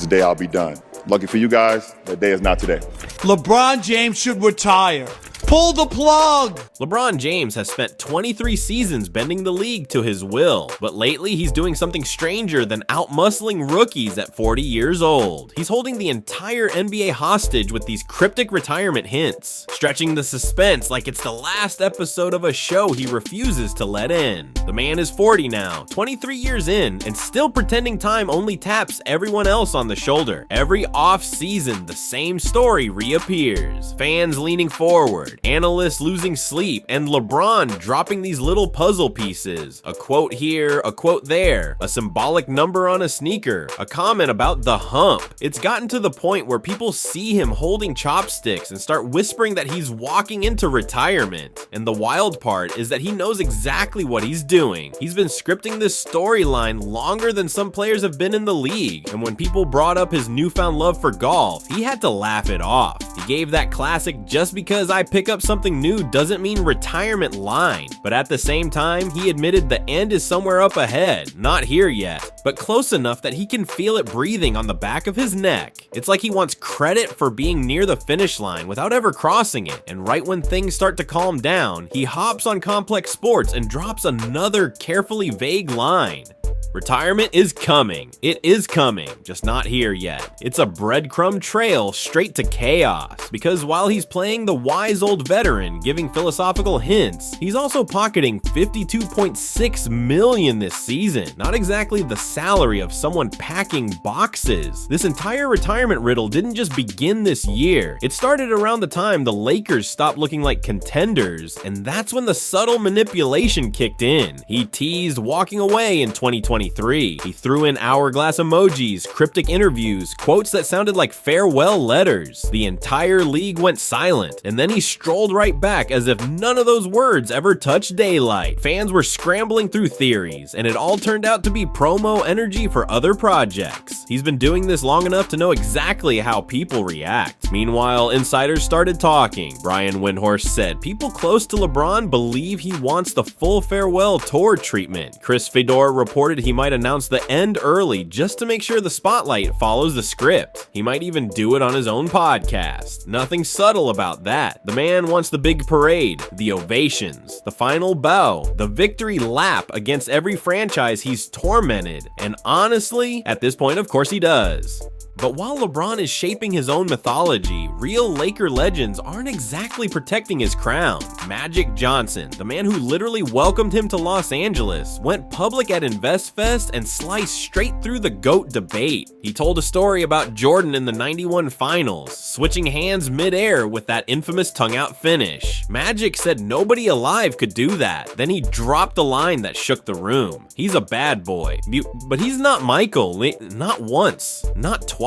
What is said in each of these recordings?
the day I'll be done. Lucky for you guys, that day is not today. LeBron James should retire. Pull the plug! LeBron James has spent 23 seasons bending the league to his will, but lately he's doing something stranger than outmuscling rookies at 40 years old. He's holding the entire NBA hostage with these cryptic retirement hints, stretching the suspense like it's the last episode of a show he refuses to let in. The man is 40 now, 23 years in, and still pretending time only taps everyone else on the shoulder. Every off-season, the same story reappears. Fans leaning forward, analysts losing sleep, and LeBron dropping these little puzzle pieces. A quote here, a quote there, a symbolic number on a sneaker, a comment about the hump. It's gotten to the point where people see him holding chopsticks and start whispering that he's walking into retirement. And the wild part is that he knows exactly what he's doing. He's been scripting this storyline longer than some players have been in the league, and when people brought up his newfound love for golf, he had to laugh it off. He gave that classic "just because I pick up something new doesn't mean retirement" line, but at the same time, he admitted the end is somewhere up ahead, not here yet, but close enough that he can feel it breathing on the back of his neck. It's like he wants credit for being near the finish line without ever crossing it, and right when things start to calm down, he hops on Complex Sports and drops another carefully vague line. Retirement is coming. It is coming, just not here yet. It's a breadcrumb trail straight to chaos, because while he's playing the wise old veteran, giving philosophical hints, he's also pocketing $52.6 million this season. Not exactly the salary of someone packing boxes. This entire retirement riddle didn't just begin this year. It started around the time the Lakers stopped looking like contenders, and that's when the subtle manipulation kicked in. He teased walking away in 2023. He threw in hourglass emojis, cryptic interviews, quotes that sounded like farewell letters. The entire league went silent, and then he strolled right back as if none of those words ever touched daylight. Fans were scrambling through theories, and it all turned out to be promo energy for other projects. He's been doing this long enough to know exactly how people react. Meanwhile, insiders started talking. Brian Windhorst said people close to LeBron believe he wants the full farewell tour treatment. Chris Fedor reported he might announce the end early just to make sure the spotlight follows the script. He might even do it on his own podcast. Nothing subtle about that. The man wants the big parade, the ovations, the final bow, the victory lap against every franchise he's tormented. And honestly, at this point, of course he does. But while LeBron is shaping his own mythology, real Laker legends aren't exactly protecting his crown. Magic Johnson, the man who literally welcomed him to Los Angeles, went public at InvestFest and sliced straight through the GOAT debate. He told a story about Jordan in the '91 finals, switching hands mid-air with that infamous tongue-out finish. Magic said nobody alive could do that. Then he dropped a line that shook the room. He's a bad boy, but he's not Michael, not once, not twice.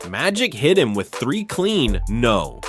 Magic hit him with 3 clean no's.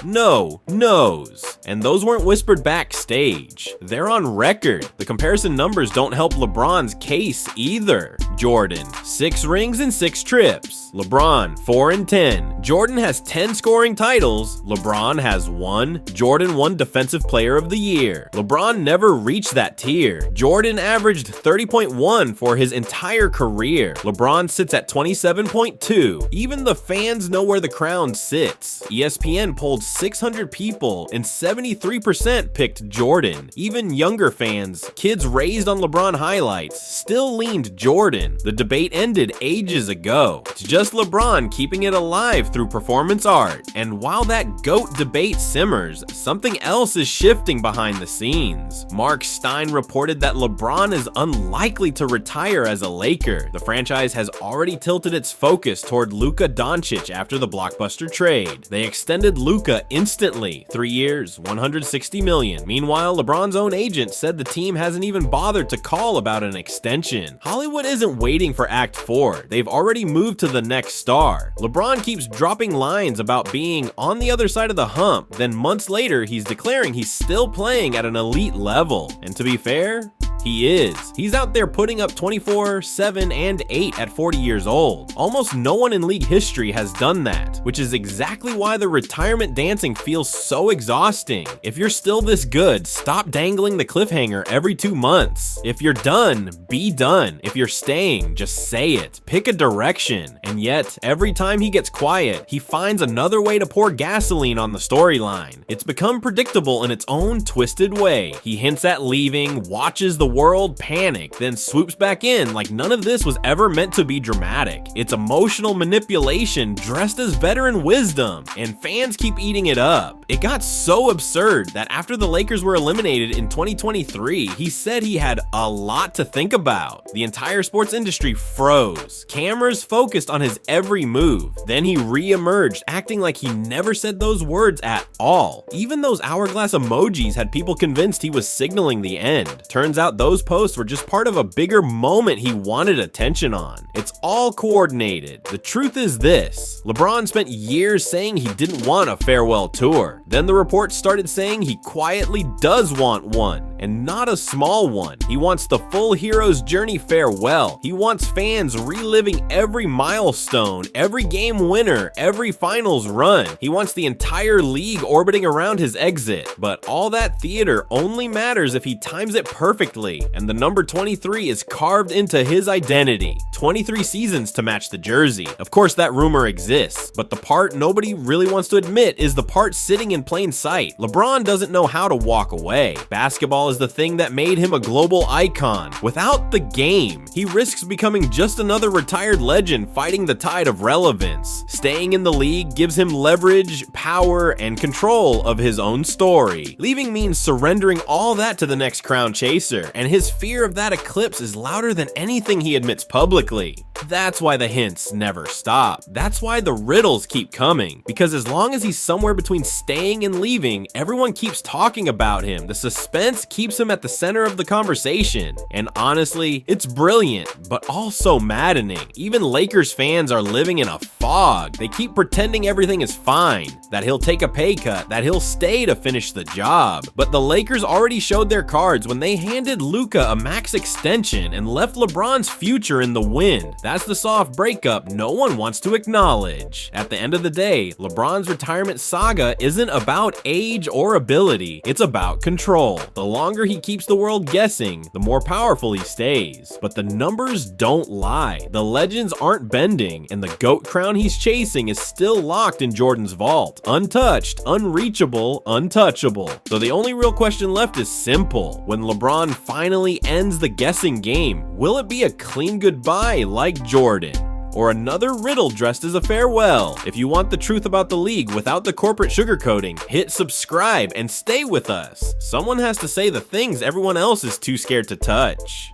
And those weren't whispered backstage. They're on record. The comparison numbers don't help LeBron's case either. Jordan, 6 rings and 6 trips. LeBron, 4 and 10. Jordan has 10 scoring titles. LeBron has 1. Jordan won Defensive Player of the Year. LeBron never reached that tier. Jordan averaged 30.1 for his entire career. LeBron sits at 27.2. Even the fans know where the crown sits. ESPN polled 600 people and 73% picked Jordan. Even younger fans, kids raised on LeBron highlights, still leaned Jordan. The debate ended ages ago. It's just LeBron keeping it alive through performance art. And while that GOAT debate simmers, something else is shifting behind the scenes. Mark Stein reported that LeBron is unlikely to retire as a Laker. The franchise has already tilted its focus toward Luka Doncic after the blockbuster trade. They extended Luka instantly, 3 years, $160 million. Meanwhile, LeBron's own agent said the team hasn't even bothered to call about an extension. Hollywood isn't waiting for Act 4. They've already moved to the next star. LeBron keeps dropping lines about being on the other side of the hump, then months later he's declaring he's still playing at an elite level. And to be fair, He is. He's out there putting up 24, 7, and 8 at 40 years old. Almost no one in league history has done that, which is exactly why the retirement dancing feels so exhausting. If you're still this good, stop dangling the cliffhanger every 2 months. If you're done, be done. If you're staying, just say it. Pick a direction. And yet, every time he gets quiet, he finds another way to pour gasoline on the storyline. It's become predictable in its own twisted way. He hints at leaving, watches the world panic, then swoops back in like none of this was ever meant to be dramatic. It's emotional manipulation dressed as veteran wisdom, and fans keep eating it up. It got so absurd that after the Lakers were eliminated in 2023, he said he had a lot to think about. The entire sports industry froze. Cameras focused on his every move. Then he re-emerged, acting like he never said those words at all. Even those hourglass emojis had people convinced he was signaling the end. Turns out those posts were just part of a bigger moment he wanted attention on. It's all coordinated. The truth is this: LeBron spent years saying he didn't want a farewell tour. Then the reports started saying he quietly does want one, and not a small one. He wants the full hero's journey farewell. He wants fans reliving every milestone, every game winner, every finals run. He wants the entire league orbiting around his exit. But all that theater only matters if he times it perfectly, and the number 23 is carved into his identity. 23 seasons to match the jersey. Of course, that rumor exists, but the part nobody really wants to admit is the part sitting in plain sight. LeBron doesn't know how to walk away. Basketball is the thing that made him a global icon. Without the game, he risks becoming just another retired legend fighting the tide of relevance. Staying in the league gives him leverage, power, and control of his own story. Leaving means surrendering all that to the next crown chaser, and his fear of that eclipse is louder than anything he admits publicly. That's why the hints never stop. That's why the riddles keep coming. Because as long as he's somewhere between staying and leaving, everyone keeps talking about him. The suspense keeps him at the center of the conversation. And honestly, it's brilliant, but also maddening. Even Lakers fans are living in a fog. They keep pretending everything is fine, that he'll take a pay cut, that he'll stay to finish the job. But the Lakers already showed their cards when they handed Luka a max extension and left LeBron's future in the wind. That's the soft breakup no one wants to acknowledge. At the end of the day, LeBron's retirement saga isn't about age or ability, it's about control. The longer he keeps the world guessing, the more powerful he stays. But the numbers don't lie. The legends aren't bending, and the GOAT crown he's chasing is still locked in Jordan's vault. Untouched, unreachable, untouchable. So the only real question left is simple. When LeBron finally ends the guessing game, will it be a clean goodbye like Jordan, or another riddle dressed as a farewell? If you want the truth about the league without the corporate sugarcoating, hit subscribe and stay with us. Someone has to say the things everyone else is too scared to touch.